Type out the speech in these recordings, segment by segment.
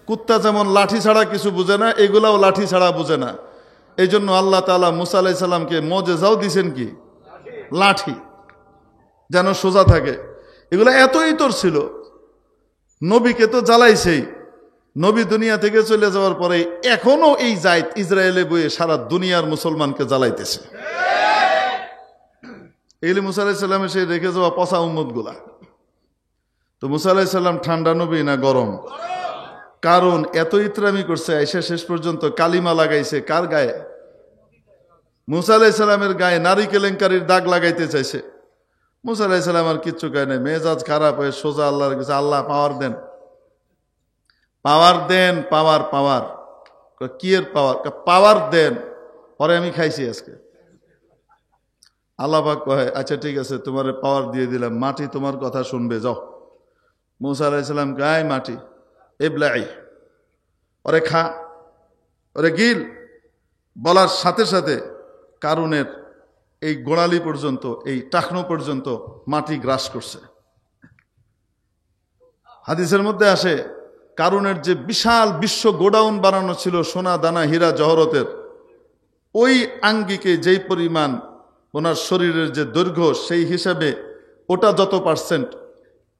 কুত্তা যেমন লাঠি ছাড়া কিছু বুঝে না, এগুলাও লাঠি ছাড়া বুঝে না। এই জন্য আল্লাহ তাআলা মুসা আলাইহিস সালামকে মুজিজাও দিয়েছেন কি? লাঠি, যেন সোজা থাকে। এগুলো এতই তোর ছিল, নবীকে তো জ্বালাইছেই। নবী দুনিয়া থেকে চলে যাওয়ার পরে এখনো এই জায়ত ইসরায়েলে বয়ে সারা দুনিয়ার মুসলমানকে জ্বালাইতেছে। এগুলি মুসা আলাইহিস সালামের সেই রেখে যাওয়া পচা উম্মত গুলা। তো মুসা আলাইহিস সালাম ঠান্ডা নবী না গরম? কারণ এত ইতরামি করছে, আইসা শেষ পর্যন্ত কালিমা লাগাইছে কার গায়ে? মুসা আলাইহিস সালামের গায়ে নারী কেলেঙ্কারির দাগ লাগাইতে চাইছে। মুসা আলাইহিস সালাম আর কিচ্ছু কয় নাই, মেজাজ খারাপ হয়ে সোজা আল্লাহর কাছে, আল্লাহ পাওয়ার দেন, পাওয়ার দেন, পাওয়ার পাওয়ার। কি এর পাওয়ার? পাওয়ার দেন। পরে আমি খাইছি আজকে। আল্লাহ পাক কয়, আচ্ছা ঠিক আছে, তোমার পাওয়ার দিয়ে দিলাম, মাটি তোমার কথা শুনবে, যাও। মুসা আলাইহিস সালাম গায় মাটি, এবলাই, ওরে খা, ওরে গিল। বলার সাথে সাথে কারুনের এই গোড়ালি পর্যন্ত, এই টাকনো পর্যন্ত মাটি গ্রাস করছে। হাদিসের মধ্যে আসে, কারুনের যে বিশাল বিশ্ব গোডাউন বানানো ছিল সোনা দানা হীরা জহরতের, ওই আঙ্গিকে যেই পরিমাণ ওনার শরীরের যে দৈর্ঘ্য, সেই হিসাবে ওটা যত পার্সেন্ট,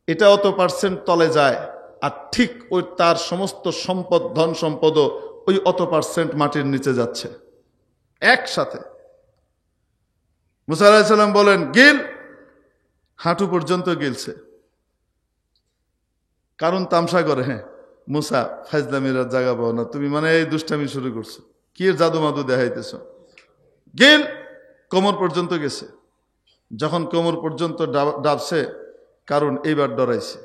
এটা অত পার্সেন্ট তলে যায়। আর ঠিক ওই তার সমস্ত সম্পদ, ধন সম্পদও ওই অত পার্সেন্ট মাটির নিচে যাচ্ছে একসাথে। মুসা আলাইহিস সালাম বলেন গিল, হাঁটু পর্যন্ত গিলছে। কারণ তামসা করে, হ্যাঁ মুসা ফাজলামির জায়গা পাও না তুমি, মানে এই দুষ্টামি শুরু করছো, কি জাদু মাদু দেখাইতেছ। গিল, কোমর পর্যন্ত গেছে। যখন কোমর পর্যন্ত ডাবছে, কারণ এইবার ডরাইছে,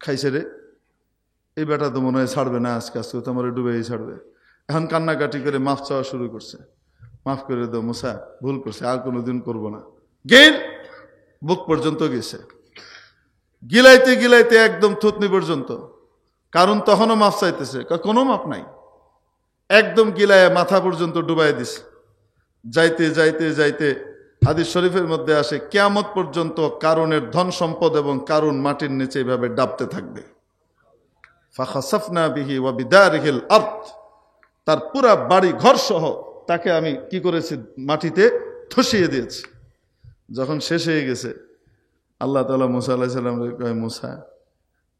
খাইছে রে, এই বেটা তো মনে হয় ছাড়বে না, আজকে আজকে তোমার ডুবেই ছাড়বে। এখন কান্নাকাটি করে মাফ চাওয়া শুরু করছে, মাফ করে দাও মুসা, ভুল করছে, আর কোনোদিন করবো না। গিল, বুক পর্যন্ত গেছে, গিলাইতে গিলাইতে একদম থুতনি পর্যন্ত। কারণ তখনও মাফ চাইতেছে, কোনো মাফ নাই, একদম গিলায় মাথা পর্যন্ত ডুবাই দিছে। যাইতে যাইতে যাইতে হাদিস শরীফের মধ্যে আসে, কিয়ামত পর্যন্ত কারুনের ধন সম্পদ এবং কারুন মাটির নিচে এভাবে ডাবতে থাকবে। ফাখাসাফনা বিহি ওয়া বিদারিহিল আরদ, তার পুরা বাড়ি ঘর সহ তাকে আমি কি করেছি? মাটিতে ধসিয়ে দিয়েছি। যখন শেষ হয়ে গেছে, আল্লাহ তাআলা মুসা আলাইহিস সালামকে কয়, মুসা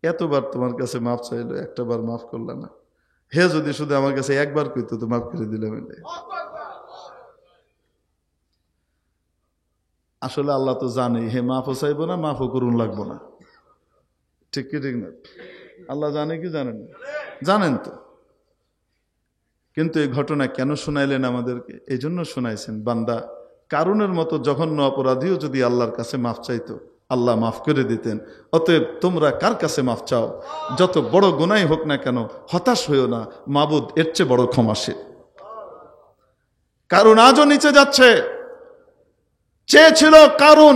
এতবার তোমার কাছে মাফ চাইলো, একটা বার মাফ করলা না? হে যদি শুধু আমার কাছে একবার কইতো তো মাফ করে দিলাম। আসলে আল্লাহ তো জানে হে মাফও চাইবো না, মাফও করুন লাগবো না। ঠিক কি ঠিক না? আল্লাহ জানে কি জানেন না? জানেন তো। কিন্তু এই ঘটনা কেন শোনাইলেন আমাদেরকে? এই জন্য শোনাইছেন, বান্দা কারুনের মতো জঘন্য অপরাধীও যদি আল্লাহর কাছে মাফ চাইতো, আল্লাহ মাফ করে দিতেন। অতএব তোমরা কার কাছে মাফ চাও? যত বড় গুনাহ হোক না কেন, হতাশ হইও না, মাবুদ এর চেয়ে বড় ক্ষমাশীল। কারুন আজও নিচে যাচ্ছে। চেয়েছিল কারুন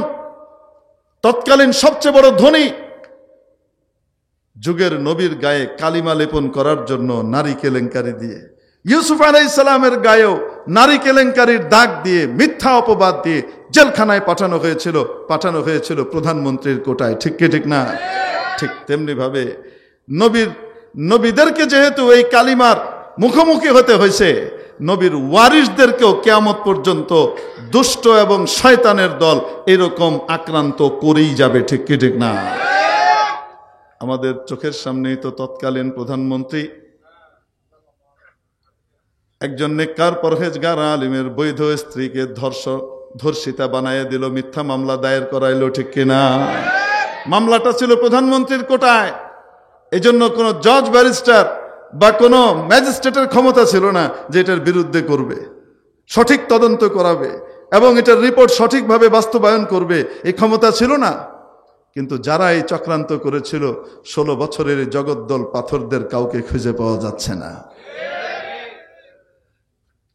তৎকালীন সবচেয়ে বড় ধনী, যুগের নবীর গায়ে কালিমা লেপন করার জন্য নারী কেলেঙ্কারি দিয়ে, ইউসুফ আলাইহিস সালামের গায়েও নারী কেলেঙ্কারির দাগ দিয়ে, মিথ্যা অপবাদ দিয়ে জেলখানায় পাঠানো হয়েছিল প্রধানমন্ত্রীর কোটায়। ঠিক কি ঠিক না? ঠিক তেমনি ভাবে নবীদেরকে যেহেতু এই কালিমার মুখোমুখি হতে হয়েছে, নবীর ওয়ারিসদেরকেও কিয়ামত পর্যন্ত দুষ্ট এবং শয়তানের দল এরকম আক্রান্ত করেই যাবে। ঠিক কি ঠিক না? আমাদের চোখের সামনেই তো তৎকালীন প্রধানমন্ত্রী একজন নেককার পরহেজগার আলিমের বৈধ স্ত্রীকে ধর্ষিতা বানায় দিল, মিথ্যা মামলা দায়ের করাইলো। ঠিক কিনা? মামলাটা ছিল প্রধানমন্ত্রীর কোটায়। এজন্য কোনো জজ, ব্যারিস্টার বা কোনো ম্যাজিস্ট্রেটের ক্ষমতা ছিল না যে এটার বিরুদ্ধে করবে, সঠিক তদন্ত করাবে এবং এটার রিপোর্ট সঠিকভাবে বাস্তবায়ন করবে, এই ক্ষমতা ছিল না। কিন্তু যারা এই চক্রান্ত করেছিল, 16 বছরের জগদ্দল পাথরদের কাউকে খুঁজে পাওয়া যাচ্ছে না।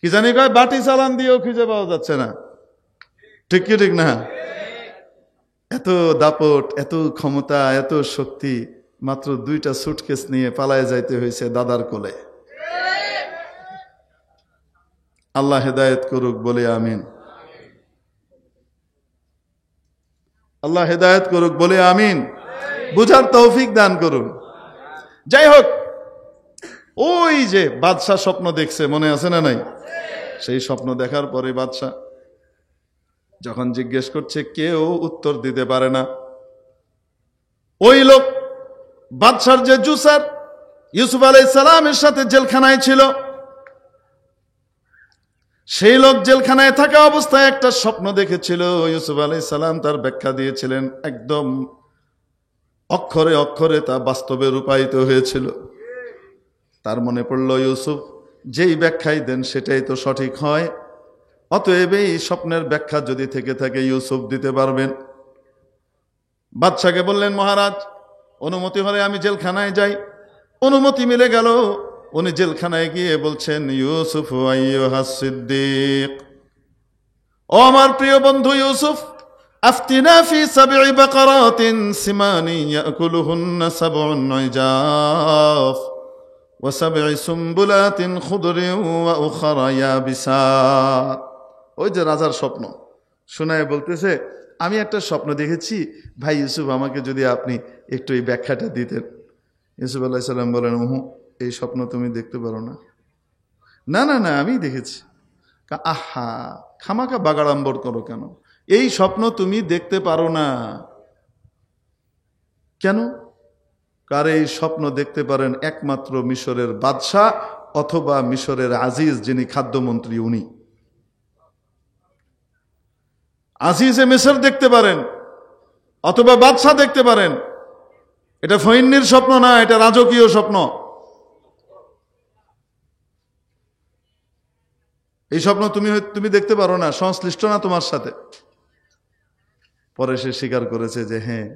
কি জানি কয়, বাটি চালান দিয়েও খুঁজে পাওয়া যাচ্ছে না। ঠিক কি ঠিক না? এত দাপট, এত ক্ষমতা, এত শক্তি, মাত্র 2টা সুটকেস নিয়ে পালায় যাইতে হয়েছে দাদার কোলে। আল্লাহ হেদায়েত করুক, বলে আমিন। আল্লাহ হেদায়েত করুক, বলে আমিন। বুঝার তৌফিক দান করুন। যাই হোক, ওই যে বাদশাহ স্বপ্ন দেখছে, মনে আছে না নাই? সেই স্বপ্ন দেখার পরে বাদশাহ যখন জিজ্ঞেস করছে, কেউ উত্তর দিতে পারে না। ওই লোক বাদশার যে জুসার ইউসুফ আলাইহিস সালামের সাথে জেলখানায় ছিল, সেই লোক জেলখানায় থাকা অবস্থায় একটা স্বপ্ন দেখেছিল। ইউসুফ আলাইহিস সালাম তার ব্যাখ্যা দিয়েছিলেন, একদম অক্ষরে অক্ষরে তা বাস্তবে রূপায়িত হয়েছিল। তার মনে পড়ল, ইউসুফ যেই ব্যাখ্যাই দেন সেটাই তো সঠিক হয়, অতএব এই স্বপ্নের ব্যাখ্যা যদি থেকে থাকে ইউসুফ দিতে পারবেন। বাদশাকে বললেন, মহারাজ অনুমতি হলে আমি জেলখানায় যাই। অনুমতি মিলে গেল। উনি জেলখানায় গিয়ে বলছেন, ইউসুফ আইয়ুহাস সিদ্দিক, ও আমার প্রিয় বন্ধু ইউসুফ, আফতিনা ফি সাব'i বাকারাতিন সিমানি ইয়াকুলুহুন্না সাব'উন ইজাফ ওয়া সাব'i সুম্বুলাতিন খুদরিন ওয়া উখরা ইয়াবিসাত। ওই যে রাজার স্বপ্ন শোনায় বলতেছে, আমি একটা স্বপ্ন দেখেছি ভাই ইউসুফ, আমাকে যদি আপনি একটু এই ব্যাখ্যাটা দিতেন। ইউসুফ আলাইহিস সালাম বলেন, এই স্বপ্ন তুমি দেখতে পারো না। না না না, আমি দেখেছি। আহা, খামাকা বাগাড়াম্বর করো কেন? এই স্বপ্ন তুমি দেখতে পারো না কেন? কার এই স্বপ্ন দেখতে পারেন একমাত্র মিশরের বাদশাহ অথবা মিশরের আজিজ, যিনি খাদ্যমন্ত্রী, উনি আজিজে মিশর দেখতে পারেন অথবা বাদশাহ দেখতে পারেন। এটা ফইন্নির স্বপ্ন না, এটা রাজকীয় স্বপ্ন। এই স্বপ্ন তুমি দেখতে পারো না, সংশ্লিষ্ট না তোমার সাথে। পরে সে স্বীকার করেছে যে হ্যাঁ,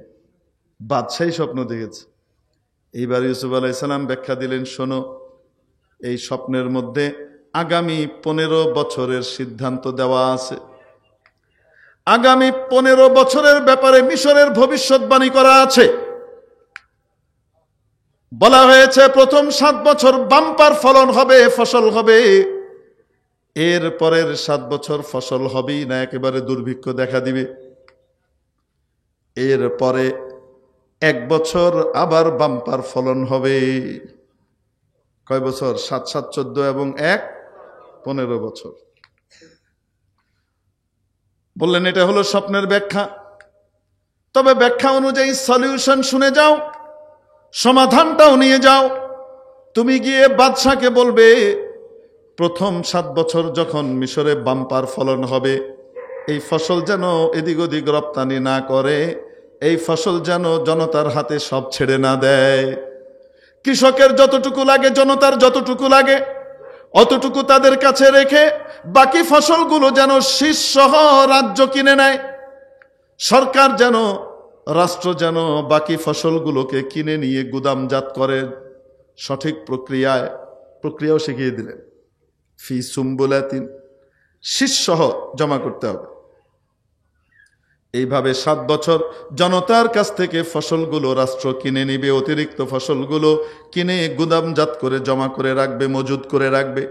বাদশাহী স্বপ্ন দেখেছে। এইবার ইউসুফ আলাইহিস সালাম ব্যাখ্যা দিলেন, শোনো, এই স্বপ্নের মধ্যে আগামী 15 বছরের সিদ্ধান্ত দেওয়া আছে। আগামী 15 বছরের ব্যাপারে মিশরের ভবিষ্যৎবাণী করা আছে। বলা হয়েছে প্রথম 7 বছর বাম্পার ফলন হবে, ফসল হবে। এর পরের 7 বছর ফসল হবেই না, একেবারে দুর্ভিক্ষ দেখা দিবে। এর পরে 1 বছর আবার বাম্পার ফলন হবে। কয় বছর? 7 7 14 এবং 1 15 বছর। বললেন এটা হলো স্বপ্নের ব্যাখ্যা। তবে ব্যাখ্যা অনুযায়ী সলিউশন শুনে যাও, সমাধানটাও নিয়ে যাও। তুমি গিয়ে বাদশাকে বলবে, প্রথম 7 বছর যখন মিশরে বাম্পার ফলন হবে, এই ফসল যেন এদিক ওদিক রপ্তানি না করে, এই ফসল যেন জনতার হাতে সব ছেড়ে না দেয়। কৃষকের যতটুকু লাগে, জনতার যতটুকু লাগে, অতটুকু তাদের কাছে রেখে বাকি ফসলগুলো যেন শীর্ষসহ রাজ্য কিনে নেয়। সরকার যেন, রাষ্ট্র যেন বাকি ফসলগুলোকে কিনে নিয়ে গুদামজাত করে সঠিক প্রক্রিয়াও শিখিয়ে দিলেন। ফি সুম্বুলাতিন, শীর্ষসহ জমা করতে হবে। এইভাবে 7 বছর জনতার কাছ থেকে ফসলগুলো রাষ্ট্র কিনে নিবে, অতিরিক্ত ফসলগুলো কিনে গুদামজাত করে জমা করে রাখবে, মজুদ করে রাখবে।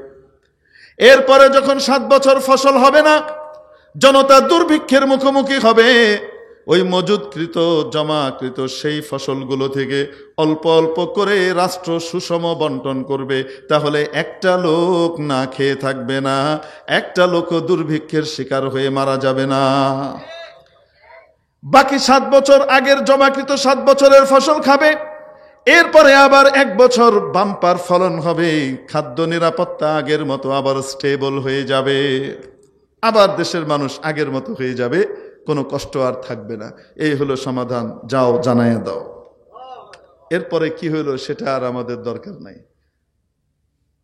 এরপরে যখন 7 বছর ফসল হবে না, জনতা দুর্ভিক্ষের মুখোমুখি হবে, ওই মজুদকৃত জমাকৃত সেই ফসলগুলো থেকে অল্প অল্প করে রাষ্ট্র সুষম বন্টন করবে। তাহলে একটা লোক না খেয়ে থাকবে না, একটা লোকও দুর্ভিক্ষের শিকার হয়ে মারা যাবে না। বাকি 7 বছর আগের জমাকৃত 7 বছরের ফসল খাবে। এরপরে আবার 1 বছর বাম্পার ফলন হবে। খাদ্য নিরাপত্তা আগের মতো আবার স্টেবল হয়ে যাবে, আবার দেশের মানুষ আগের মতো হয়ে যাবে, কোনো কষ্ট আর থাকবে না। এই হলো সমাধান, যাও জানাইয়া দাও। এরপরে কি হলো সেটা আর আমাদের দরকার নাই।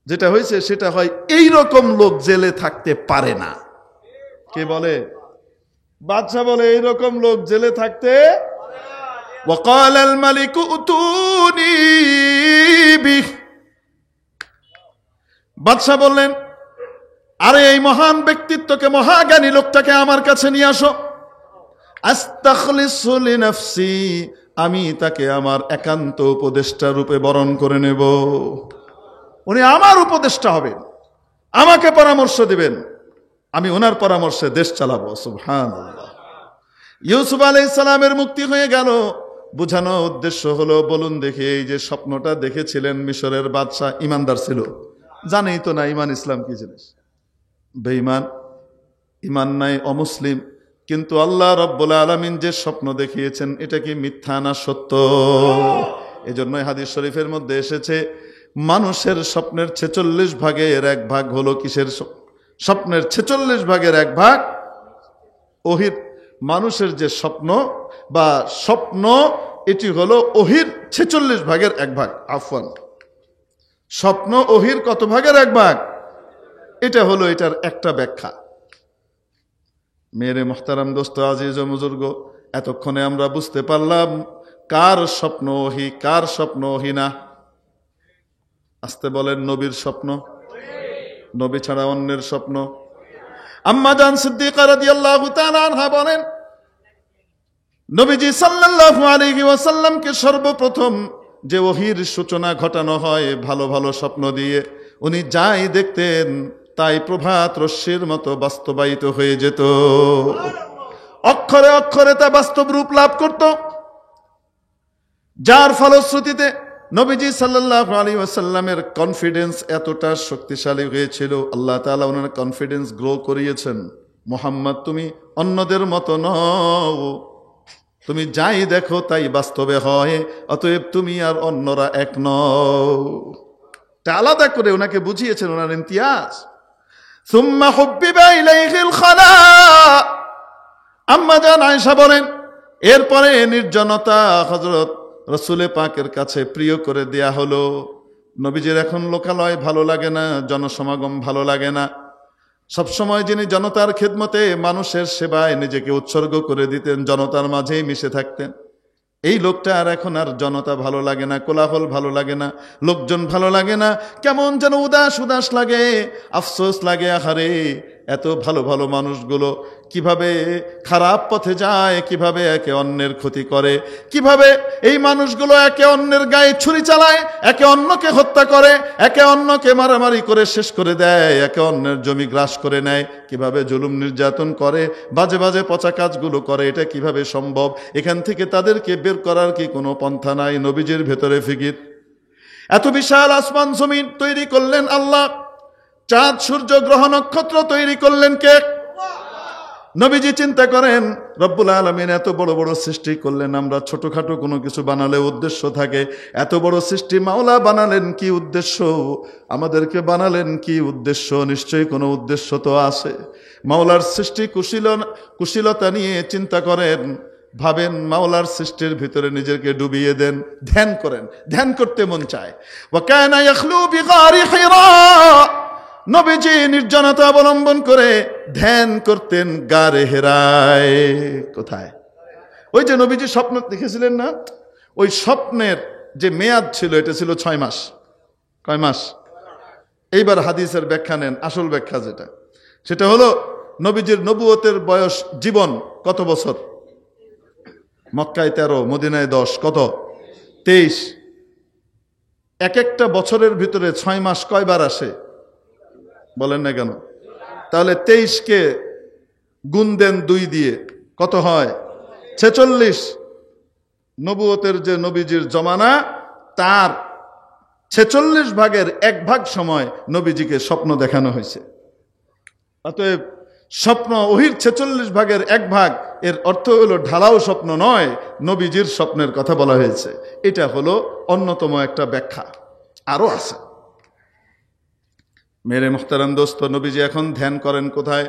যেটা হয়েছে সেটা হয়, এই রকম লোক জেলে থাকতে পারে না। কে বলে? বাদশা বলে এইরকম লোক জেলে থাকতে। ওয়াকাল আল মালিক উতুনি বিহ, বাদশা বললেন, আরে এই মহান ব্যক্তিত্বকে, মহাজ্ঞানী লোকটাকে আমার কাছে নিয়ে আসো। আস্তাখলিসু লিনাফসি, আমি তাকে আমার একান্ত উপদেষ্টা রূপে বরণ করে নেব। উনি আমার উপদেষ্টা হবেন, আমাকে পরামর্শ দিবেন, আমি ওনার পরামর্শে দেশ চালাবো। সুবহানাল্লাহ। ইউসুফ আলাইহিস সালামের মুক্তি হয়ে গেল। বোঝানো উদ্দেশ্য হলো, বলুন দেখি, এই যে স্বপ্নটা দেখেছিলেন মিশরের বাদশাহ ইমানদার ছিল? জানেই তো না ইমান ইসলাম কি জিনিস, বেঈমান, ইমান নাই, অমুসলিম। কিন্তু আল্লাহ রাব্বুল আলামিন যে স্বপ্ন দেখিয়েছেন এটা কি মিথ্যা না সত্য? এজন্যই হাদিস শরীফের মধ্যে এসেছে, মানুষের স্বপ্নের 46 ভাগের 1 ভাগ হলো কিসের? স্বপ্নের 46 ভাগের 1 ভাগ ওহির। মানুষের যে স্বপ্ন বা স্বপ্ন, এটি হলো ওহির 46 ভাগের 1 ভাগ। আফওয়ান, স্বপ্ন ওহির কত ভাগের 1 ভাগ? এটা হলো এটার একটা ব্যাখ্যা। মেরে মুহতারাম দোস্ত, আজিজ ও বুজুর্গ, এতক্ষণে আমরা বুঝতে পারলাম কার স্বপ্ন ওহী, কার স্বপ্ন ওহী না। আসতে বলেন, নবীর স্বপ্ন, নবী ছাড়া অন্যের স্বপ্ন। আম্মা জান সিদ্দিকা রাদিয়াল্লাহু তাআলা আনহা বলেন, নবীজি সাল্লাল্লাহু আলাইহি ওয়াসাল্লামকে সর্বপ্রথম যে ওহীর সূচনা ঘটানো হয় ভালো ভালো স্বপ্ন দিয়ে, উনি যাই দেখতেন তাই প্রভাত রশ্মির মতো বাস্তবায়িত হয়ে যেত, অক্ষরে অক্ষরে তা বাস্তব রূপ লাভ করত। যার ফলশ্রুতিতে নবীজি সাল্লাল্লাহু আলাইহি ওয়াসাল্লামের কনফিডেন্স এতটা শক্তিশালী হয়েছিল, আল্লাহ তাআলা ওনার কনফিডেন্স গ্রো করিয়েছেন। মুহাম্মদ, তুমি অন্যদের মতো নও, তুমি যাই দেখো তাই বাস্তবে হয়, অতএব তুমি আর অন্যরা এক নও। তা আলাদা করে ওনাকে বুঝিয়েছেন ওনার ইমতিয়াজ। সুম্মা হুব্বিবা ইলাইহিল খালা, আম্মা জান আয়েশা বলেন, এরপরে নির্জনতা হযরত রাসূলে পাকের কাছে প্রিয় করে দেয়া হলো। নবীজির এখন লোকালয় ভালো লাগে না, জনসমাগম ভালো লাগে না। সবসময় যিনি জনতার খেদমতে, মানুষের সেবায় নিজেকে উৎসর্গ করে দিতেন, জনতার মাঝেই মিশে থাকতেন, এই লোকটা আর এখন আর জনতা ভালো লাগে না, কোলাহল ভালো লাগে না, লোকজন ভালো লাগে না, কেমন যেন উদাস উদাস লাগে, আফসোস লাগে, আহারে এত ভালো ভালো মানুষগুলো কিভাবে খারাপ পথে যায়, কিভাবে একে অন্যের ক্ষতি করে, কিভাবে এই মানুষগুলো একে অন্যের গায়ে ছুরি চালায়, একে অন্যকে হত্যা করে, একে অন্যকে মারামারি করে শেষ করে দেয়, একে অন্যের জমি গ্রাস করে নেয়, কিভাবে জুলুম নির্যাতন করে, বাজে বাজে পচা কাজগুলো করে, এটা কিভাবে সম্ভব? এখান থেকে তাদেরকে বের করার কি কোনো পন্থা নাই? নবীজির ভেতরে ফিকির। এত বিশাল আসমান জমিন তৈরি করলেন আল্লাহ, চাঁদ সূর্য গ্রহ নক্ষত্র তৈরি করলেন কে? নবীজি চিন্তা করেন, রব্বুল আলামিন এত বড় বড় সৃষ্টি করলেন, আমরা ছোটখাটো কোনো কিছু বানালে উদ্দেশ্য থাকে, এত বড় সৃষ্টি মাওলা বানালেন কি উদ্দেশ্য? আমাদেরকে বানালেন কি উদ্দেশ্য? নিশ্চয়ই কোনো উদ্দেশ্য তো আছে। মাওলার সৃষ্টি কুশীলতা নিয়ে চিন্তা করেন, ভাবেন, মাওলার সৃষ্টির ভিতরে নিজেকে ডুবিয়ে দেন, ধ্যান করেন, ধ্যান করতে মন চায়। ওয়া কানা ইয়াখলু বিগারি হিরা, নবীজি নির্জনতা অবলম্বন করে ধ্যান করতেন গারে হেরায়। কোথায়? ওই যে নবীজি স্বপ্ন দেখেছিলেন না, ওই স্বপ্নের যে মেয়াদ ছিল এটা ছিল 6 মাস। কয় মাস? এইবার হাদিসের ব্যাখ্যা নেন, আসল ব্যাখ্যা যেটা, সেটা হলো নবীজির নবুয়তের বয়স, জীবন কত বছর? মক্কায় 13, মদিনায় 10, কত? 23। এক একটা বছরের ভিতরে 6 মাস কয়বার আসে বলেন না কেন? তাহলে 23কে গুণ দেন 2 দিয়ে, কত হয়? 46। নবুয়তের যে নবীজির জমানা, তার 46 ভাগের 1 ভাগ সময় নবীজিকে স্বপ্ন দেখানো হয়েছে। অতএব স্বপ্ন ওহির 46 ভাগের 1 ভাগ, এর অর্থ হলো ঢালাও স্বপ্ন নয়, নবীজির স্বপ্নের কথা বলা হয়েছে। এটা হলো অন্যতম একটা ব্যাখ্যা, আরো আছে। মেরে মুহতারাম দোস্ত, নবীজি এখন ধ্যান করেন কোথায়?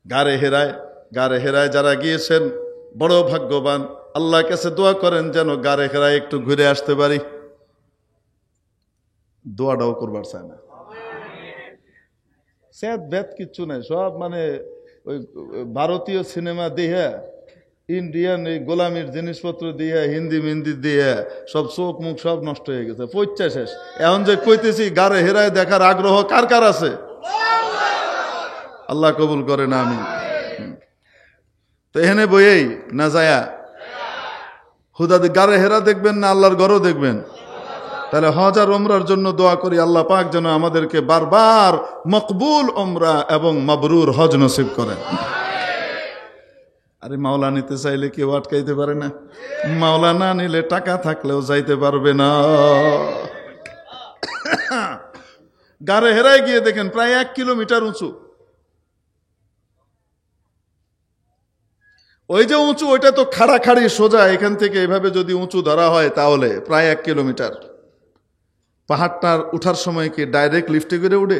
গারে হেরায়। গারে হেরায় যারা গিয়েছেন বড় ভাগ্যবান, আল্লাহর কাছে দোয়া করেন যেন গারে হেরায় একটু ঘুরে আসতে পারি। দোয়াটাও করবার চায় না, স্যাদ ব্যাদ কিচ্ছু নাই, সব মানে ওই ভারতীয় সিনেমা দিয়ে, ইন্ডিয়ান এই গোলামির জিনিসপত্র দিয়ে, হিন্দি মিন্দি দিয়ে সব চোখ মুখ সব নষ্ট হয়ে গেছে, পইচা শেষ। এখন যে কইতেছি গারে হেরায় দেখার আগ্রহ কার কার আছে? আল্লাহ কবুল করে না। আমি তো এখানে বইয়েই না যায়া হুদা গারে হেরা দেখবেন না আল্লাহর ঘরও দেখবেন? তাহলে হজ আর ওমরার জন্য দোয়া করি, আল্লাহ পাক যেন আমাদেরকে বারবার মকবুল ওমরা এবং মাবরুর হজ নসিব করেন। আরে মাওলা নিতে চাইলে কেউ আটকাইতে পারে না। মাওলা না নিলে টাকা থাকলেও যাইতে পারবে না। গাড়ে হেরায় গিয়ে দেখেন প্রায় 1 কিলোমিটার উঁচু। ওই যে উঁচু, ওইটা তো খাড়াখাড়ি সোজা, এখান থেকে এভাবে যদি উঁচু ধরা হয় তাহলে প্রায় 1 কিলোমিটার। পাহাড়টার উঠার সময় কি ডাইরেক্ট লিফটে করে উঠে?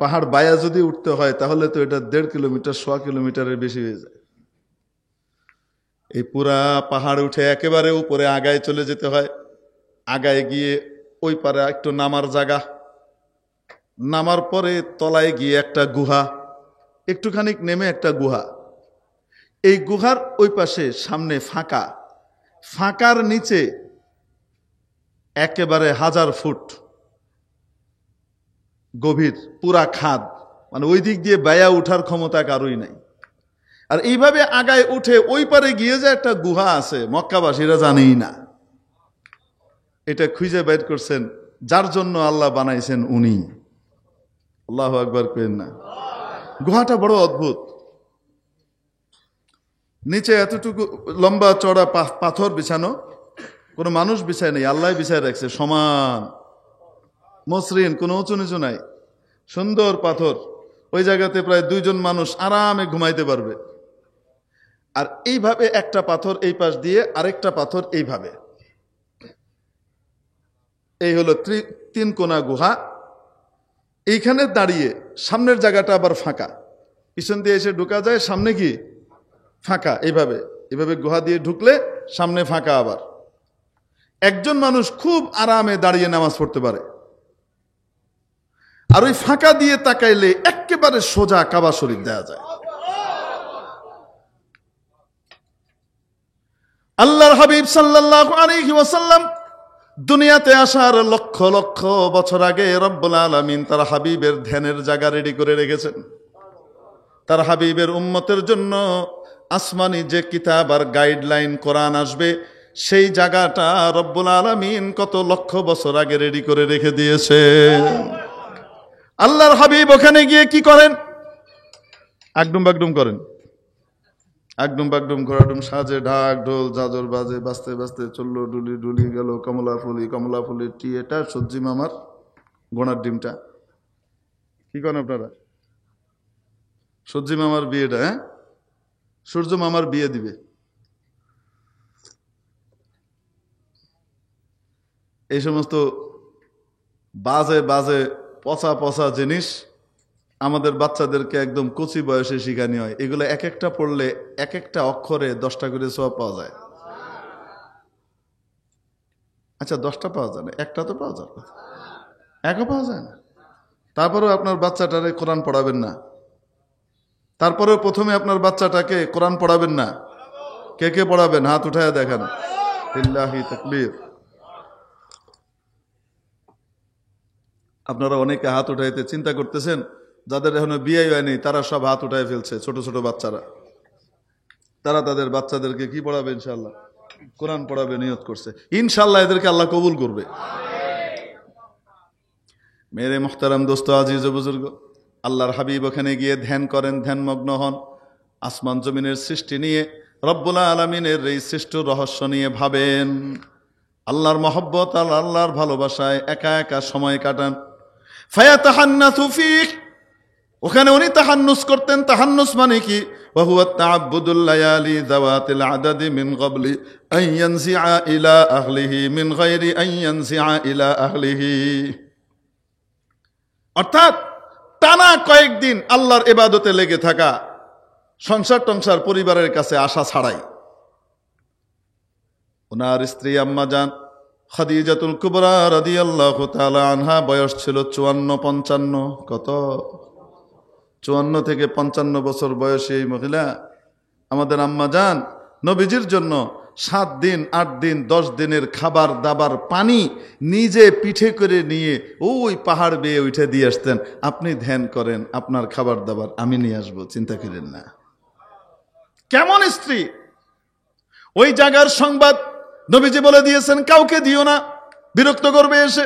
পাহাড় বায়া যদি উঠতে হয় তাহলে তো এটা 1.5 কিলোমিটার 1.25 কিলোমিটারের বেশি হয়ে যায়। এই পুরা পাহাড় উঠে একেবারে উপরে আগায় চলে যেতে হয়। আগায় গিয়ে ওই পারে একটু নামার জায়গা, নামার পরে তলায় গিয়ে একটা গুহা, একটুখানি নেমে একটা গুহা। এই গুহার ওই পাশে সামনে ফাঁকা, ফাঁকার নিচে একেবারে 1000 ফুট গভীর পুরা খাদ, মানে ওই দিক দিয়ে বায়া উঠার ক্ষমতা কারোই নাই। আর এইভাবে আগায় উঠে ওই পারে গিয়ে যে একটা গুহা আছে, মক্কাবাসীরা জানেই না। এটা খুঁজে বের করছেন যার জন্য আল্লাহ বানাইছেন উনি। আল্লাহু আকবার কইেন না। গুহাটা বড় অদ্ভুত। নিচে এতটুকু লম্বা চড়া পাথর বিছানো, কোনো মানুষ বিছায় নেই, আল্লাহ বিছায় রাখছে সমান মসৃণ, কোনো উঁচু নিচু নাই, সুন্দর পাথর। ওই জায়গাতে প্রায় 2 জন মানুষ আরামে ঘুমাইতে পারবে। আর এইভাবে একটা পাথর এই পাশ দিয়ে, আরেকটা পাথর এইভাবে, এই হলো 3 কোণা গুহা। এইখানে দাঁড়িয়ে সামনের জায়গাটা আবার ফাঁকা, পিছন দিয়ে এসে ঢুকা যায়, সামনে কি ফাঁকা। এইভাবে এইভাবে গুহা দিয়ে ঢুকলে সামনে ফাঁকা। আবার একজন মানুষ খুব আরামে দাঁড়িয়ে নামাজ পড়তে পারে। আর ওই ফাঁকা দিয়ে তাকাইলে একেবারে সোজা কাবা শরীফ দেখা যায়। আল্লাহর হাবিব সাল্লাল্লাহু আলাইহি ওয়াসাল্লাম দুনিয়াতে আসার লক্ষ লক্ষ বছর আগে রব্বুল আলামিন তার হাবিবের ধ্যানের জায়গা রেডি করে রেখেছেন। তার হাবিবের উম্মতের জন্য আসমানি যে কিতাব আর গাইডলাইন কোরআন আসবে, সেই জায়গাটা রব্বুল আলামিন কত লক্ষ বছর আগে রেডি করে রেখে দিয়েছে। আল্লাহর হাবিব ওখানে গিয়ে কি করেন? আগডুম বাগডুম করেন, আগডুম বাগডুম ঘোরাডুম সাজে, ঢাক ঢোল জাজর বাজে, বাজতে বাজতে চললো, ডুলি ডুলি গেল, কমলা ফুলির টি, এটা সজ্জি মামার গোনার ডিমটা। কি করেন আপনারা? সজ্জি মামার বিয়েটা, হ্যাঁ, সূর্য মামার বিয়ে দিবে। এই সমস্ত বাজে বাজে পচা পচা জিনিস আমাদের বাচ্চাদেরকে একদম কচি বয়সে শিখানি হয়। এগুলো এক একটা পড়লে এক একটা অক্ষরে 10টা করে সওয়াব পাওয়া যায়। আচ্ছা, 10টা পাওয়া যায় না, একটা তো পাওয়া যায়, একও পাওয়া যায় না। তারপরেও আপনার বাচ্চাটারে কোরআন পড়াবেন না? তারপরেও প্রথমে আপনার বাচ্চাটাকে কোরআন পড়াবেন না? কে কে পড়াবেন? হাত উঠায় দেখান। লিল্লাহি তাকবীর। আপনারা অনেকে হাত উঠাইতে চিন্তা করতেছেন, যাদের এখনো বিয়ে হয়নি তারা সব হাত উঠাই ফেলছে, ছোট ছোট বাচ্চারা। তারা তাদের বাচ্চাদেরকে কি পড়াবে? ইনশাআল্লাহ কোরআন পড়াবে, নিয়ত করছে। ইনশাআল্লাহ এদেরকে আল্লাহ কবুল করবে। মেরে মুহতারাম দোস্ত, আজিজ ও বুজুর্গ, আল্লাহর হাবিব ওখানে গিয়ে ধ্যান করেন, ধ্যানমগ্ন হন। আসমান জমিনের সৃষ্টি নিয়ে, রব্বুল আলামিনের এই সৃষ্ট রহস্য নিয়ে ভাবেন। আল্লাহর মহব্বত আর আল্লাহর ভালোবাসায় একা একা সময় কাটান। ফায়াতাহান্নাসু ফীহ, ওখানে উনি তাহান্নুস করতেন। তাহান্নুস মানে কি? ওয়া হুয়া তাআব্বুদুল লায়ালি যাওয়াতিল আদাদি মিন ক্বাবলি আন ইয়ানসিআ ইলা আহলিহি মিন গায়রি আন ইয়ানসিআ ইলা আহলিহি। অর্থাৎ টানা কয়েকদিন আল্লাহর ইবাদতে লেগে থাকা, সংসার টংসার পরিবারের কাছে আসা ছাড়াই। ওনার স্ত্রী আম্মা জান খাদিজাতুল কুবরা রাদিয়াল্লাহু তাআলা আনহা বয়স ছিল 54-55, কত? 54 থেকে 55 বছর বয়সী এই মহিলা, আমাদের আম্মা জান, নবীজির জন্য 7 দিন 8 দিন 10 দিনের খাবার দাবার পানি নিজে পিঠে করে নিয়ে ওই পাহাড় বেয়ে উঠে দিয়ে আসতেন। আপনি ধ্যান করেন, আপনার খাবার দাবার আমি নিয়ে আসবো, চিন্তা করেন না। কেমন স্ত্রী! ওই জায়গার সংবাদ নবীজি বলে দিয়েছেন, কাউকে দিও না, বিরক্ত করবে এসে।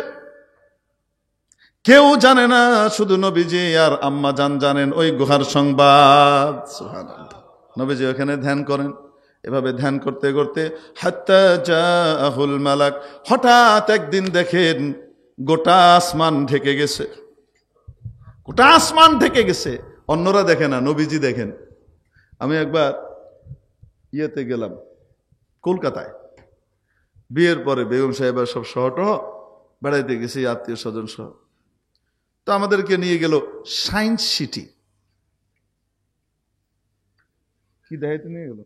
কেউ জানে না, শুধু নবীজি আর আম্মা জান জানেন ওই গুহার সংবাদ। সুবহানাল্লাহ। নবীজি ওখানে ধ্যান করেন। এভাবে ধ্যান করতে করতে হাত্তা জাআহুল মালাক, হঠাৎ একদিন দেখেন গোটা আসমান ঢেকে গেছে। গোটা আসমান ঢেকে গেছে। অন্যরা দেখে না, নবীজি দেখেন। আমি একবার ইয়েতে গেলাম কলকাতায়, বিয়ের পরে বেগম সাহেবের সব শহরটহ বেড়াইতে গেছি আত্মীয় স্বজন সহ। তো আমাদেরকে নিয়ে গেল সায়েন্স সিটি। কি দেখাইতে নিয়ে গেল?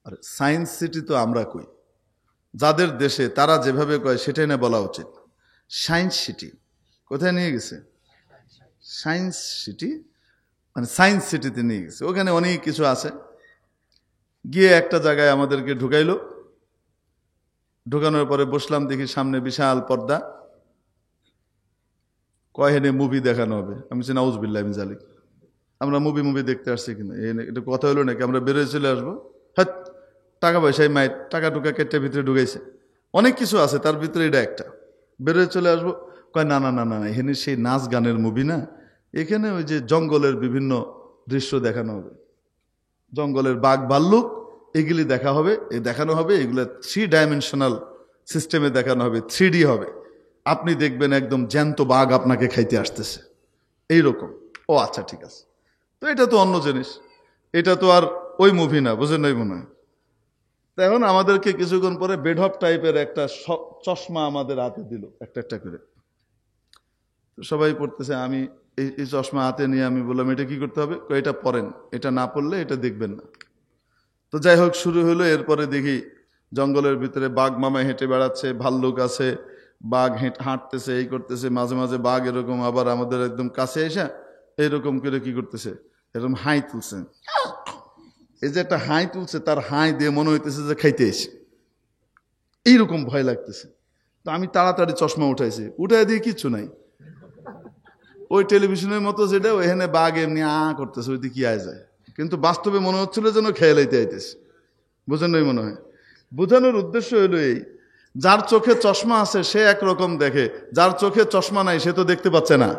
আরে সায়েন্স সিটি তো আমরা কই, যাদের দেশে তারা যেভাবে কয় সেটাই না বলা উচিত। সায়েন্স সিটি কোথায় নিয়ে গেছে? সায়েন্স সিটি মানে সায়েন্স সিটিতে নিয়ে গেছে। ওখানে অনেক কিছু আছে। গিয়ে একটা জায়গায় আমাদেরকে ঢুকাইলো। ঢুকানোর পরে বসলাম, দেখি সামনে বিশাল পর্দা, কয় হেনে মুভি দেখানো হবে। আমি বলছি নাউজুবিল্লাহ মিন যালিক, আমরা মুভি দেখতে আসছি কিনা, এটা কথা হলো নাকি আমরা বেরোয় চলে আসবো? হ্যাঁ, টাকা পয়সায় মাইট, টাকা টুকা কেটে ভিতরে ঢুকাইছে। অনেক কিছু আছে তার ভিতরে, এটা একটা, বেরোয় চলে আসবো। কয় না না না না, এখানে সেই নাচ গানের মুভি না, এখানে ওই যে জঙ্গলের বিভিন্ন দৃশ্য দেখানো হবে, জঙ্গলের বাঘ ভাল্লুক এগুলি দেখানো হবে। এগুলো 3 ডাইমেনশনাল সিস্টেমে দেখানো হবে, 3D হবে। আপনি দেখবেন একদম জ্যান্ত বাঘ আপনাকে খাইতে আসতেছে, এইরকম। ও আচ্ছা ঠিক আছে। তো এটা তো অন্য জিনিস, এটা তো আর ওই মুভি না, বুঝেন নাই মনে হয়। তো এখন আমাদেরকে কিছুক্ষণ পরে বেঢপ টাইপের একটা চশমা আমাদের হাতে দিল, একটা একটা করে। তো সবাই পড়তেছে, আমি এই চশমা হাতে নিয়ে আমি বললাম এটা কি করতে হবে? এটা পড়েন, এটা না পড়লে এটা দেখবেন না। তো যাই হোক, শুরু হলো। এরপরে দেখি জঙ্গলের ভিতরে বাঘ মামা হেঁটে বেড়াচ্ছে, ভাল্লুক আছে, বাঘ হাঁটতেছে, এই করতেছে। মাঝে মাঝে বাঘ এরকম আবার আমাদের একদম কাছে এসে এইরকম করে কি করতেছে, এরকম হাই তুলছে। এই যে একটা হাই তুলছে, তার হাই দিয়ে মনে হইতেছে যে খাইতে এসে, এইরকম ভয় লাগতেছে। তো আমি তাড়াতাড়ি চশমা উঠাইছি, উঠাই দিয়ে কিচ্ছু নাই। ওই টেলিভিশনের মতো যেটা, ওইখানে বাঘ এমনি করতেছে, ওই দিকে কি আয় যায়। কিন্তু বাস্তবে মনে হচ্ছিল যেন খেয়ে লাইতে আইতেছে। বুঝেন নাই মনে হয়? বোঝানোর উদ্দেশ্য হলো এই, যার চোখে চশমা আছে সে একরকম দেখে, যার চোখে চশমা নাই সে তো দেখতে পাচ্ছে না।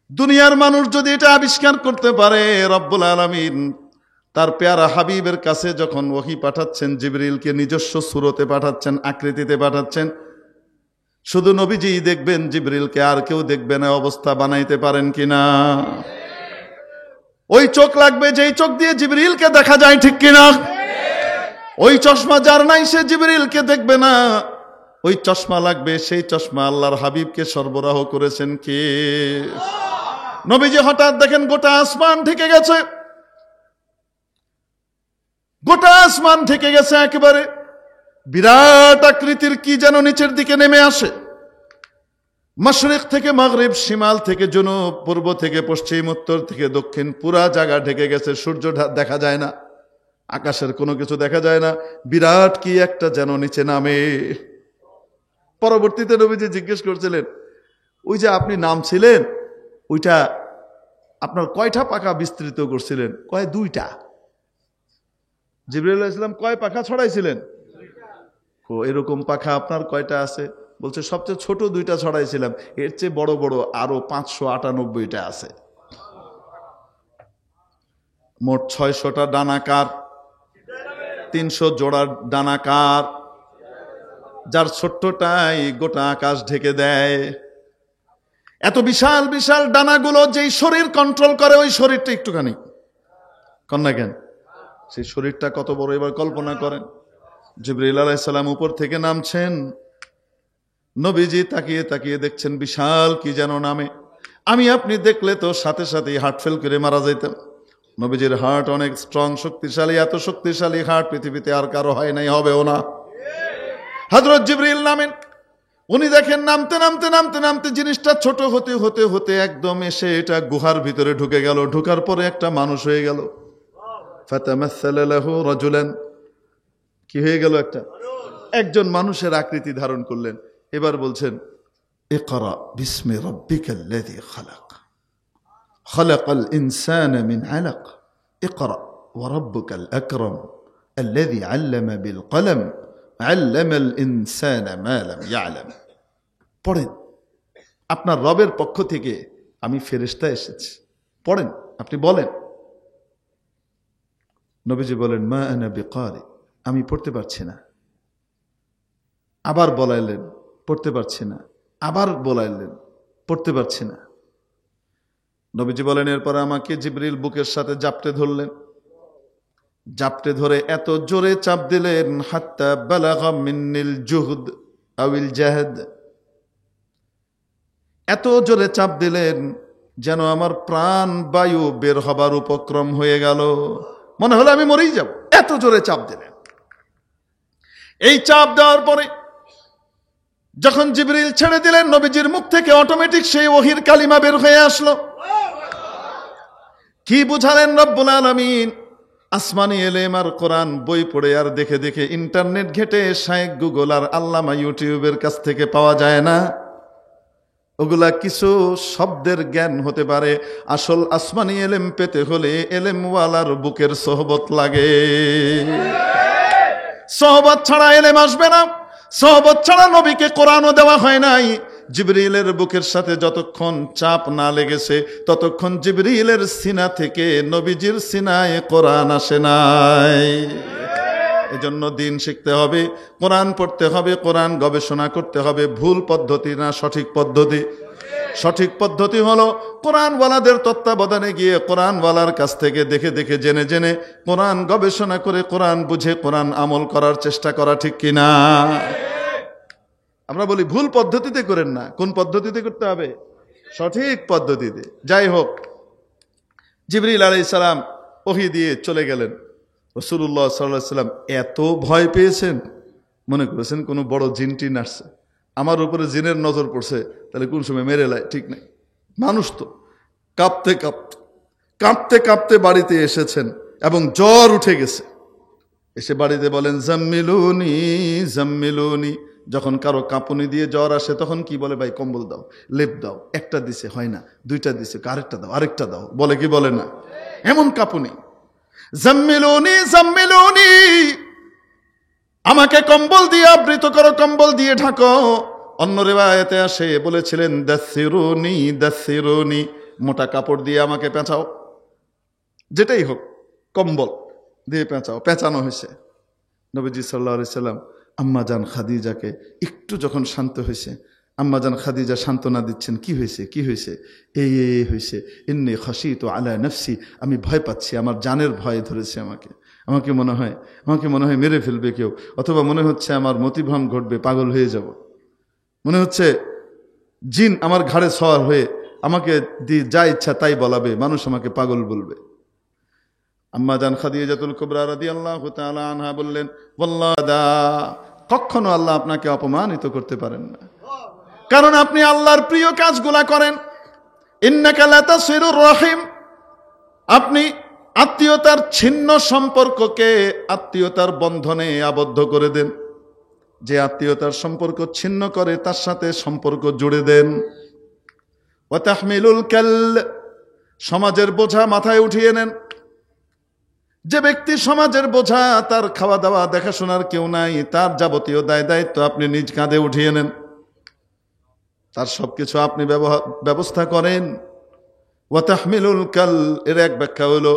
দুনিয়ার মানুষ যদি এটা আবিষ্কার করতে পারে, রব্বুল আলামিন তার পেয়ারা হাবিবের কাছে যখন ওহী পাঠাচ্ছেন, জিবরিলকে নিজস্ব সূরতে পাঠাচ্ছেন, আকৃতিতে পাঠাচ্ছেন, শুধু নবীজিই দেখবেন, জিবরিলকে আর কেউ দেখবে না, অবস্থা বানাইতে পারেন কিনা? ওই চোখ লাগবে যেই চোখ দিয়ে জিবরিলকে দেখা যায়, ঠিক কিনা? ওই চশমা যার নাই সে জিবরিলকে দেখবে না। ওই চশমা লাগবে, সেই চশমা আল্লাহর হাবিবকে সরবরাহ করেছেন কে? নবীজি হঠাৎ দেখেন গোটা আসমান ঢেকে গেছে, গোটা আসমান ঢেকে গেছে একেবারে। বিরাট আকৃতির কি যেন নিচের দিকে নেমে আসে। মাশরিক থেকে মাগরিব, শিমাল থেকে জুনুব, পূর্ব থেকে পশ্চিম, উত্তর থেকে দক্ষিণ, পুরা জায়গা ঢেকে গেছে। সূর্য দেখা যায় না, আকাশের কোনো কিছু দেখা যায় না। বিরাট কি একটা যেন নিচে নামে। পরবর্তীতে নবীজি জিজ্ঞেস করছিলেন, ওই যে আপনি নামছিলেন, ওইটা আপনার কয়টা পাখা বিস্তৃত করছিলেন? কয় 2টা। জিবরাইল আলাইহিস সালাম কয় পাখা ছড়াইছিলেন? ও এরকম পাখা আপনার কয়টা আছে? বলছে সবচেয়ে ছোট 2টা ছড়াইছিলাম, এর চেয়ে বড় বড় আরো 598টা আছে। মোট 600টা ডানাকার, 300 জোড়া ডানাকার, যার ছোট্টটাই গোটা আকাশ ঢেকে দেয়। এত বিশাল বিশাল ডানাগুলো যেই শরীর কন্ট্রোল করে, ওই শরীরটা একটুখানি কন্যা কেন, সেই শরীরটা কত বড় এবার কল্পনা করেন। জিবরাইল আলাইহিস সালাম উপর থেকে নামছেন, নবীজি তাকিয়ে তাকিয়ে দেখছেন বিশাল কি যেন নামে। আমি আপনি দেখলে তো সাথে সাথেই হার্ট ফেল করে মারা যাইতাম। নবীজির হার্ট অনেক স্ট্রং, শক্তিশালী। এত শক্তিশালী হার্ট পৃথিবীতে আর কারো হয় নাই, হবেও না। হযরত জিবরিল নামেন, উনি দেখেন নামতে নামতে নামতে নামতে জিনিসটা ছোট হতে হতে হতে একদম এসে এটা গুহার ভিতরে ঢুকে গেল। ঢোকার পরে একটা মানুষ হয়ে গেল। ফাতামাসসালা লাহু রাজুলান, কি হয়ে গেল? একজন মানুষের আকৃতি ধারণ করলেন। এবার বলছেন, ইকরা বিসমি রাব্বিকাল্লাযী খালাক, খালাকাল ইনসানা মিন আলাক, ইকরা ওয়া রাব্বুকাল আকরাম আল্লাযী আল্লামা বিল কলম আল্লামাল ইনসানা মা লাম ইয়ালাম। পড়েন, আপনার রবের পক্ষ থেকে আমি ফেরেশতা এসেছি, পড়েন। আপনি বলেন। নবীজি বলেন, মা আনা বিকারি, আমি পড়তে পারছি না। আবার বলাইলেন, পড়তে পারছি না। আবার বলাইলেন, পড়তে পারছি না। নবীজি বলেন, এরপর আমাকে জিবরিল বুকের সাথে জাপটে ধরলেন। জাপটে ধরে এত জোরে চাপ দিলেন, হাত্তা বালাগা মিন্নিল জুহদ আউল জাহদ, এত জোরে চাপ দিলেন যেন আমার প্রাণ বায়ু বের হবার উপক্রম হয়ে গেল, মনে হলো আমি মরেই যাব, এত জোরে চাপ দিলেন। এই চাপ দেওয়ার পরে যখন জিবরিল ছেড়ে দিলেন, নবীজির মুখ থেকে অটোমেটিক সেই ওহির কালিমা বের হয়ে আসলো। কি বুঝালেন রব্বুল আলামিন? আসমানি এলেম আর কোরআন বই পড়ে আর দেখে দেখে, ইন্টারনেট ঘেটে শায়েখ গুগল আর আল্লামা ইউটিউবের কাছ থেকে পাওয়া যায় না। ওগুলা কিছু শব্দের জ্ঞান হতে পারে, আসল আসমানি এলেম পেতে হলে এলেমওয়ালার বুকের সোহবত লাগে। সোহবত ছাড়া এলেম আসবে না। সোহবত ছাড়া নবীকে কোরআনও দেওয়া হয় নাই। জিবরিলের বুকের সাথে যতক্ষণ চাপ না লেগেছে ততক্ষণ জিবরিলের সিনা থেকে নবীজির সিনায় কোরআন আসে নাই। এজন্য দিন শিখতে হবে, কোরআন পড়তে হবে, কোরআন গবেষণা করতে হবে। ভুল পদ্ধতি না, সঠিক পদ্ধতি। সঠিক পদ্ধতি হলো কোরআনওয়ালাদের তত্ত্বাবধানে গিয়ে কোরআনওয়ালার কাছ থেকে দেখে দেখে জেনে জেনে কোরআন গবেষণা করে কোরআন বুঝে কোরআন আমল করার চেষ্টা করা, ঠিক কিনা? আমরা বলি ভুল পদ্ধতিতে করেন না। কোন পদ্ধতিতে করতে হবে? সঠিক পদ্ধতিতে। যাই হোক, জিবরিল আলাইহিস সালাম ওহী দিয়ে চলে গেলেন। রাসূলুল্লাহ সাল্লাল্লাহু আলাইহি ওয়াসাল্লাম এত ভয় পেয়েছেন, মনে করেছেন কোনো বড় জিন টিন আসছে, আমার উপরে জিনের নজর পড়ছে, তাহলে কোন সময় মেরে লাই, ঠিক নাই। মানুষ তো কাঁপতে কাঁপতে কাঁপতে কাঁপতে বাড়িতে এসেছেন এবং জ্বর উঠে গেছে। এসে বাড়িতে বলেন, জাম্মিলুনি জাম্মিলুনি। যখন কারো কাঁপুনি দিয়ে জ্বর আসে তখন কি বলে? ভাই কম্বল দাও, লেপ দাও। একটা দিছে হয় না, দুইটা দিছে, আরেকটা দাও, আরেকটা দাও, বলে কি বলে না? এমন কাঁপুনি। জাম্মিলুনি জাম্মিলুনি, আমাকে কম্বল দিয়ে আবৃত করো, কম্বল দিয়ে ঢাকো। অন্য রিওয়ায়াতে আসে বলেছিলেন, দাসসিরুনি দাসসিরুনি, মোটা কাপড় দিয়ে আমাকে পেঁচাও। যেটাই হোক, কম্বল দিয়ে পেঁচাও। পেঁচানো হয়েছে। নবীজি সাল্লাল্লাহু আলাইহি সাল্লাম আম্মাজান খাদিজাকে একটু যখন শান্ত হয়েছে, আম্মাজান খাদিজা সান্ত্বনা দিচ্ছেন, কি হয়েছে কি হয়েছে? এই হয়েছে, ইন্নী খাশিতু আলা নাফসি, আমি ভয় পাচ্ছি, আমার জানের ভয় ধরেছে আমাকে। আমাকে মনে হয় মেরে ফেলবে কেউ, অথবা মনে হচ্ছে আমার মতিভ্রম ঘটবে, পাগল হয়ে যাব। মনে হচ্ছে জিন আমার ঘাড়ে সওয়ার হয়ে আমাকে দিয়ে যা ইচ্ছা তাই বলাবে, মানুষ আমাকে পাগল বলবে। আম্মাজান খাদিজাতুল কুবরা রাদিয়াল্লাহু তাআলা আনহা বললেন, ওয়াল্লাহ, কখনো আল্লাহ আপনাকে অপমানিত করতে পারেন না, কারণ আপনি আল্লাহর প্রিয় কাজগুলা করেন। ইন্নাকা লাতাসিরুর রহিম, আপনি আত্মীয়তার ছিন্ন সম্পর্ককে আত্মীয়তার বন্ধনে আবদ্ধ করে দেন। যে আত্মীয়তার সম্পর্ক ছিন্ন করে তার সাথে সম্পর্ক জুড়ে দেন। ওয়া তাহমিলুল কাল, সমাজের বোঝা মাথায় উঠিয়ে নেন। যে ব্যক্তি সমাজের বোঝা, তার খাওয়া দাওয়া দেখাশোনার কেউ নাই, তার যাবতীয় দায় দায়িত্ব আপনি নিজ কাঁধে উঠিয়ে নেন, তার সবকিছু আপনি ব্যবস্থা করেন। ওয়া তাহমিলুল কাল, এর এক ব্যাখ্যা হলো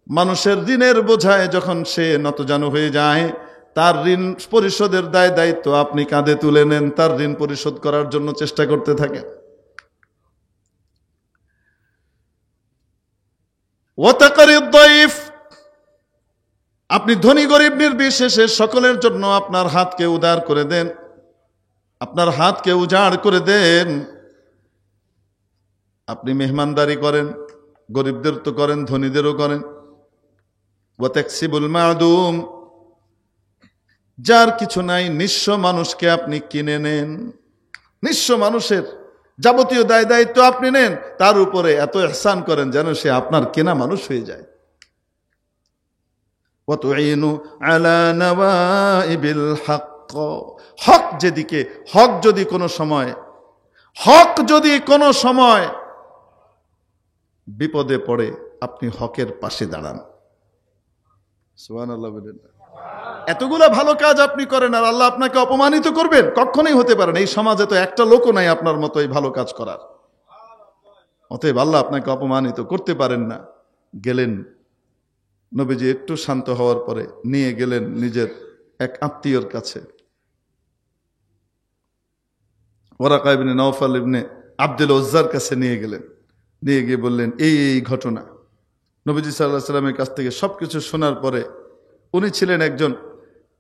মানুষের ঋণের বোঝায় যখন সে নতজানু হয়ে যায়, তার ঋণ পরিশোধের দায় দায়িত্ব আপনি কাঁধে তুলে নেন, তার ঋণ পরিশোধ করার জন্য চেষ্টা করতে থাকেন। ওয়া তাকরিদ দাইফ, আপনি ধনী গরিব নির্বিশেষে সকলের জন্য আপনার হাতকে উদার করে দেন, আপনার হাতকে উজাড় করে দেন। আপনি মেহমানদারি করেন, গরিবদের তো করেন, ধনীদেরও করেন। ওয়া তাকসিবুল মাদুম, যার কিছু নাই, নিঃস্ব মানুষকে আপনি কিনে নেন। নিঃস্ব মানুষের যাবতীয় দায় দায়িত্ব আপনি নেন, তার উপরে এত ইহসান করেন যেন সে আপনার কেনা মানুষ হয়ে যায়। ওয়া তুঈনু আলা নওয়াইবিল হক, হক যেদিকে, হক যদি কোনো সময় বিপদে পড়ে আপনি হকের পাশে দাঁড়ান। সুবহানাল্লাহ বলেন। এতগুলো ভালো কাজ আপনি করেন আর আল্লাহ আপনাকে অপমানিত করবেন? কখনোই হতে পারে না। এই সমাজে তো একটা লোকও নাই আপনার মতো এই ভালো কাজ করার। অতএব আল্লাহ আপনাকে অপমানিত করতে পারেন না। গেলেন, নবীজি একটু শান্ত হওয়ার পরে নিয়ে গেলেন নিজের এক আত্মীয়র কাছে, ওয়ারাকা ইবনে নওফাল ইবনে আব্দুল উজ্জার কাছে নিয়ে গেলেন। নিয়ে গিয়ে বললেন এই এই ঘটনা। নবীজি সাল্লাল্লাহু আলাইহি সাল্লামের কাছ থেকে সবকিছু শোনার পরে, উনি ছিলেন একজন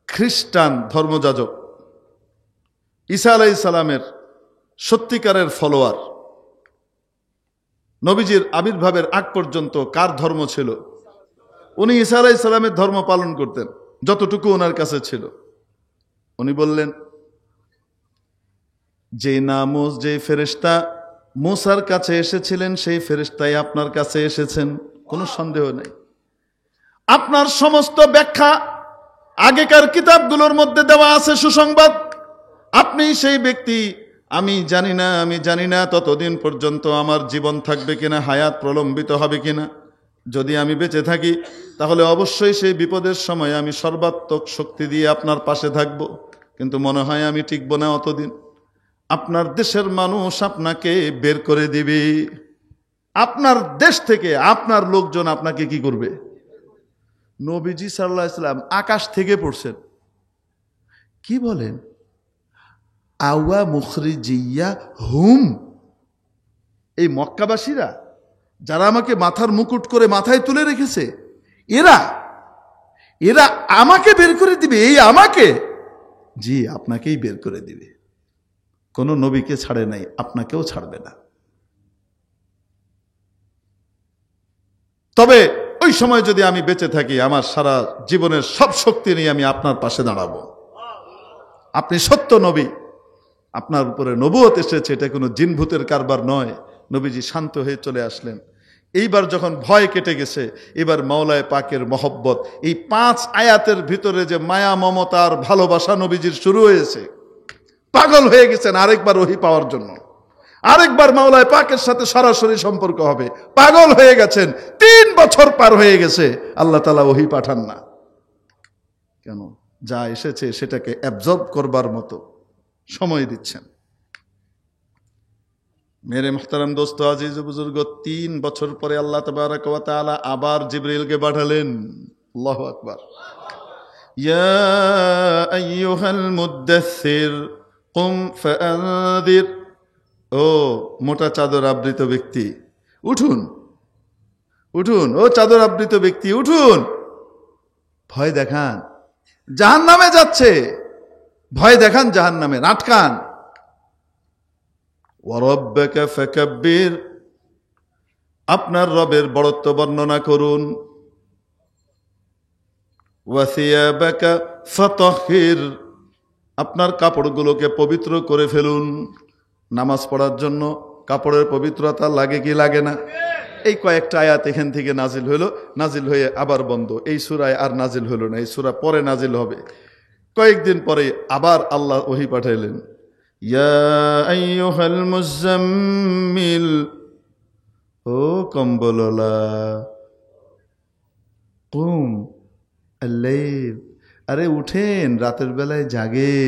খ্রিস্টান ধর্মযাজক, ঈসা আলাইহিস সালামের সত্যিকারের ফলোয়ার। নবীজির আবির্ভাবের আগ পর্যন্ত কার ধর্ম ছিল? উনি ঈসা আলাইহিস সালামের ধর্ম পালন করতেন যতটুকু ওনার কাছে ছিল। উনি বললেন, যে নামুস, যে ফেরেশতা মুসার কাছে এসেছিলেন, সেই ফেরেশতাই আপনার কাছে এসেছেন, কোনো সন্দেহ নেই। আপনার সমস্ত ব্যাখ্যা আগেকার কিতাবগুলোর মধ্যে দেওয়া আছে সুসংবাদ। আপনি সেই ব্যক্তি। আমি জানি না ততদিন পর্যন্ত আমার জীবন থাকবে কিনা, হায়াত প্রলম্বিত হবে কিনা। যদি আমি বেঁচে থাকি তাহলে অবশ্যই সেই বিপদের সময় আমি সর্বাত্মক শক্তি দিয়ে আপনার পাশে থাকব, কিন্তু মনে হয় আমি টিকব না অতদিন। আপনার দেশের মানুষ আপনাকে বের করে দিবে, আপনার দেশ থেকে আপনার লোকজন আপনাকে কি করবে? নবীজি সাল্লাল্লাহু আলাইহি সাল্লাম আকাশ থেকে পড়ছেন। কি বলেন? আওয়া মুখরিজিয়া হুম, এই মক্কাবাসীরা যারা আমাকে মাথার মুকুট করে মাথায় তুলে রেখেছে, এরা এরা আমাকে বের করে দিবে? এই আমাকে? জি, আপনাকেই বের করে দিবে। কোন নবীকে ছাড়ে নাই, আপনাকেও ছাড়বে না। তবে ওই সময় যদি আমি বেঁচে থাকি, আমার সারা জীবনের সব শক্তি নিয়ে আমি আপনার পাশে দাঁড়াবো। আপনি সত্য নবী, আপনার উপরে নবুয়ত এসেছে, এটা কোনো জিনভূতের কারবার নয়। নবীজি শান্ত হয়ে চলে আসলেন। এইবার যখন ভয় কেটে গেছে, এবার মাওলায়ে পাকের মহব্বত, এই 5 আয়াতের ভিতরে যে মায়া, মমতার ভালোবাসা নবীজির শুরু হয়েছে, পাগল হয়ে গেছেন আরেকবার ওহী পাওয়ার জন্য, আরেকবার মাওলায়ে পাকের সাথে সরাসরি সম্পর্ক হবে। পাগল হয়ে গেছেন, 3 বছর পার হয়ে গেছে, আল্লাহ তাআলা ওহী পাঠান না কেন? যা এসেছে সেটাকে অ্যাবজর্ব করবার মতো সময় দিচ্ছেন। মেরে মুহতারাম দোস্ত, আজিজ বুজুর্গ, 3 বছর পরে আল্লাহ তাবারক ওয়া তাআলা আবার জিবরিলকে পাঠালেন। আল্লাহু আকবার। ইয়া আইয়ুহাল মুদ্দাসসির কুম ফাআনযির, ও মোটা চাদর আবৃত ব্যক্তি উঠুন, উঠুন, ও চাদর আবৃত ব্যক্তি উঠুন, ভয় দেখান, জাহান্নামে যাচ্ছে, ভয় দেখান, জাহান্নামে আটকান। ওয়ারাব্বাকা ফাকাব্বির, আপনার রবের বড়ত্ব বর্ণনা করুন। ওয়াসিয়াবাকা ফাতাহহির, আপনার কাপড়গুলোকে পবিত্র করে ফেলুন। নামাজ পড়ার জন্য কাপড়ের পবিত্রতা লাগে কি লাগে না? এই কয়েকটা আয়াত এখান থেকে নাজিল হলো, নাজিল হয়ে আবার বন্ধ। এই সূরায় আর নাজিল হলো না, এই সূরা পরে নাজিল হবে। কয়েকদিন পরে আবার আল্লাহ ওহী পাঠাইলেন। ইয়া আইয়ুহাল মুজাম্মিল, ও কম্বলওয়ালা, কুম আল্লাইল, আরে উঠেন, রাতের বেলায় জাগে,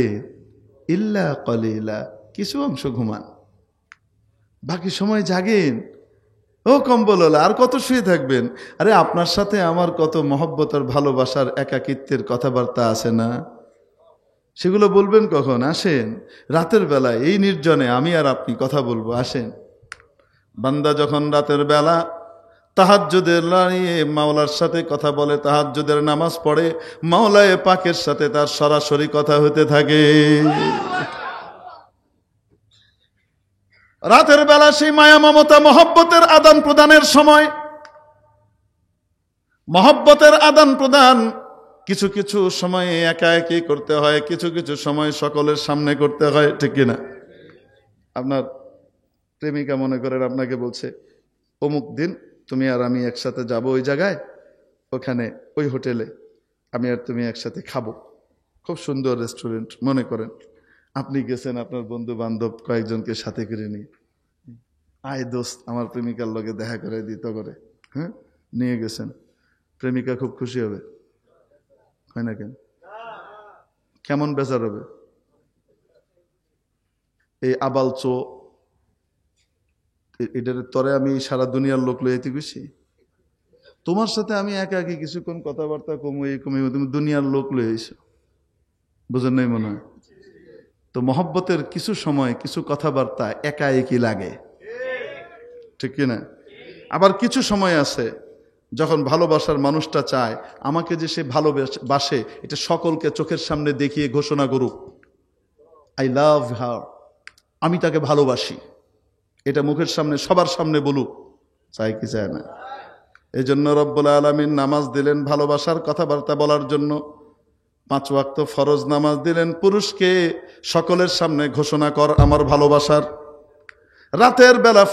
ইল্লা কলিলা, কিছু অংশ ঘুমান, বাকি সময় জাগেন। ও কম্বলওয়ালা, আর কত শুয়ে থাকবেন? আরে আপনার সাথে আমার কত মহব্বত আর ভালোবাসার একাকিত্বের কথাবার্তা আছে না, সেগুলো বলবেন কখন? আসেন, রাতের বেলায় এই নির্জনে আমি আর আপনি কথা বলবো, আসেন। বান্দা যখন রাতের বেলা তাহাজ্জুদের দাঁড়িয়ে মাওলার সাথে কথা বলে, তাহাজ্জুদের নামাজ পড়ে, মাওলায়ে পাকের সাথে তার সরাসরি কথা হতে থাকে। রাতের বেলা সেই মায়া, মমতা, মহব্বতের আদান প্রদানের সময়, মহব্বতের আদান প্রদান কিছু কিছু সময়ে একা একই করতে হয়, কিছু কিছু সময় সকলের সামনে করতে হয়, ঠিক কিনা? আপনার প্রেমিকা মনে করেন আপনাকে বলছে, অমুক দিন তুমি আর আমি একসাথে যাব ওই জায়গায়, ওখানে ওই হোটেলে আমি আর তুমি একসাথে খাবো, খুব সুন্দর রেস্টুরেন্ট মনে করেন। আপনি গেছেন আপনার বন্ধু বান্ধব কয়েকজনকে সাথে করে নিয়ে, আয় দোস্ত আমার প্রেমিকার লগে দেখা করে দিত করে, হ্যাঁ, নিয়ে গেছেন। প্রেমিকা খুব খুশি হবে, হয় না? কেন? কেমন বেজার হবে? এই আবালচো এটার তরে আমি সারা দুনিয়ার লোক লইতে গেছি? তোমার সাথে আমি একাকি কিছুক্ষণ কথাবার্তা কমই তুমি দুনিয়ার লোক লইয়েছো, বুঝেন নাই মনে হয়? তো মহব্বতের কিছু সময় কিছু কথাবার্তা একা একই লাগে, ঠিক কিনা? আবার কিছু সময় আছে যখন ভালোবাসার মানুষটা চায় আমাকে যে সে ভালোবাসে এটা সকলকে চোখের সামনে দেখিয়ে ঘোষণা করুক, আই লাভ হার, আমি তাকে ভালোবাসি, এটা মুখের সামনে সবার সামনে বলুক। চাই কি চায় না? এই জন্য রব্বুল আলামিন নামাজ দিলেন ভালোবাসার কথাবার্তা বলার জন্য, 5 ওয়াক্ত ফরজ নামাজ দিলেন পুরুষকে সকলের সামনে ঘোষণা কর আমার ভালোবাসার। রাতের বেলা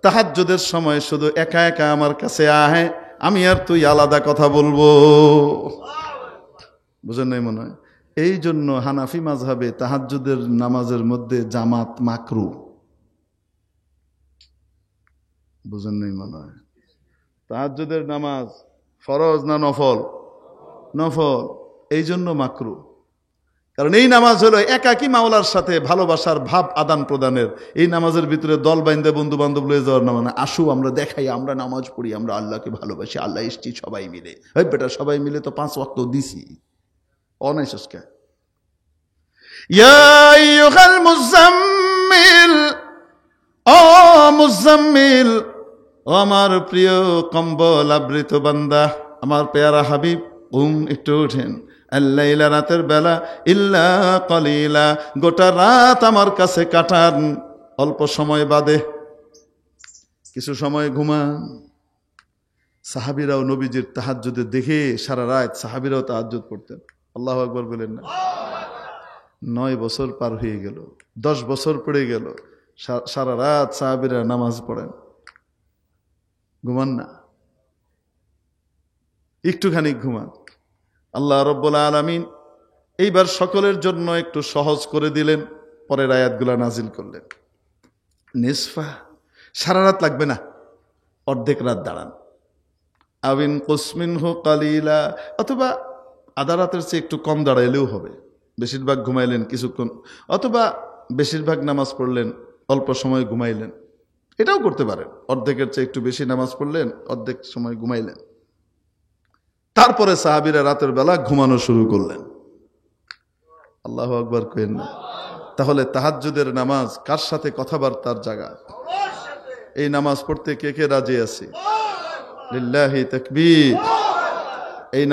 তাহাজ্জুদের সময় শুধু একা একা আমার কাছে আহে, আমি আর তুই আলাদা কথা বলবো, বুঝেন নাই মনে হয়? এই জন্য হানাফি মাযহাবে তাহাজ্জুদের নামাজের মধ্যে জামাত মাকরু, বুঝেন নাই মনে হয়? তাহাজ্জুদের নামাজ ফরজ না নফল? নফল। এই জন্য মাকরু, কারণ এই নামাজ হলো একাকী মাওলার সাথে ভালোবাসার ভাব আদান প্রদানের। এই নামাজের ভিতরে দল বাইন্দে বন্ধু বান্ধব লয়ে যাওয়ার নাম না। আসু আমরা দেখাই, আমরা নামাজ পড়ি, আমরা আল্লাহকে ভালোবাসি, আল্লাহ এসছি সবাই মিলে। ওই বেটা সবাই মিলে তো 5 ওয়াক্ত দিছি, অনাইসকে। ইয়া আইয়ুহাল মুজাম্মিল, ও মুজাম্মিল, ও আমার প্রিয় কম্বল আবৃত বান্দা, আমার পেয়ারা হাবিব, একটু ওঠেন। আল্লাইলা, রাতের বেলা, ইল্লা কলিলা, গোটা রাত আমার কাছে কাটান, অল্প সময় বাদে কিছু সময় ঘুমান। সাহাবীরাও নবীজির তাহাজ্জুদে দেখে সারা রাত সাহাবীরাও তাহাজ্জুদ করতেন। আল্লাহু আকবার বলেন না? 9 বছর পার হয়ে গেল, 10 বছর পড়ে গেল, সারা রাত সাহাবীরা নামাজ পড়েন, ঘুমান না, একটুখানি ঘুমান। আল্লাহ রব্বুল আলামিন এইবার সকলের জন্য একটু সহজ করে দিলেন, পরের আয়াতগুলা নাজিল করলেন। নিসফা, সারা রাত লাগবে না, অর্ধেক রাত দাঁড়ান। আবিন কুসমিনহু কালিলা, অথবা আধা রাতের চেয়ে একটু কম দাঁড়াইলেও হবে। বেশিরভাগ ঘুমাইলেন কিছুক্ষণ, অথবা বেশিরভাগ নামাজ পড়লেন, অল্প সময় ঘুমাইলেন, এটাও করতে পারেন। অর্ধেকের চেয়ে একটু বেশি নামাজ পড়লেন, অর্ধেক সময় ঘুমাইলেন। তারপরে সাহাবীরা রাতের বেলা ঘুমানো শুরু করলেন। আল্লাহু আকবার কইেন না? তাহলে তাহাজ্জুদের নামাজ কার সাথে কথাবার্তার জায়গা? এই নামাজ পড়তে কে কে রাজি আছে? লিল্লাহি তাকবীর।